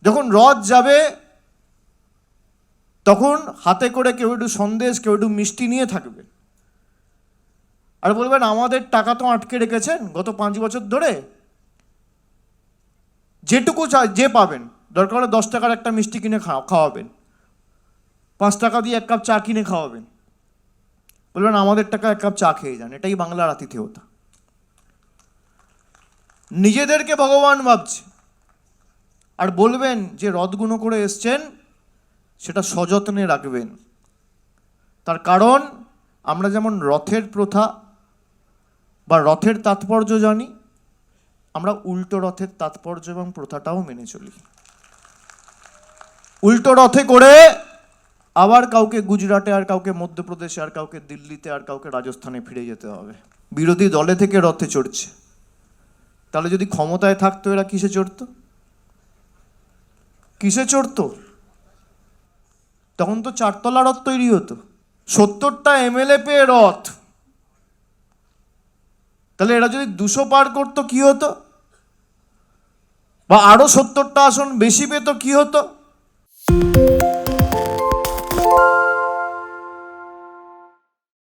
যখন রথ যাবে তখন হাতে করে কেউ একটু সন্দেশ, কেউ একটু মিষ্টি নিয়ে থাকবে, আর বলবেন আমাদের টাকা তো আটকে রেখেছেন গত 5 বছর ধরে, যেটুকু যে পাবেন, দরকার হলে 10 টাকার একটা মিষ্টি কিনে খাওয়াবেন, 5 টাকা দিয়ে 1 কাপ চা কিনে খাওয়াবেন, বলবেন আমাদের টাকা 1 কাপ চা খেয়ে যান। এটাই বাংলার আতিথেয়তা। নিজেদেরকে ভগবান ভাবছে, আর বলবেন যে রথগুলো করে এসছেন সেটা সযত্নে রাখবেন। তার কারণ আমরা যেমন রথের প্রথা বা রথের তাৎপর্য জানি, আমরা উল্টো রথের তাৎপর্য এবং প্রথাটাও মেনে চলি। উল্টো রথে করে আবার কাউকে গুজরাটে, আর কাউকে মধ্যপ্রদেশে, আর কাউকে দিল্লিতে, আর কাউকে রাজস্থানে ফিরে যেতে হবে। বিরোধী দলে থেকে রথে চড়ছে, তাহলে যদি ক্ষমতায় থাকতো এরা কিসে চড়তো? কিসে চড়তো? তখন তো 4 তলা রথ তৈরি হতো। 70টা এমএলএ পেয়ে রথ, তাহলে এরা যদি 200 পার করতো কি হতো? বা আরো 70টা আসন বেশি পেত কি হতো?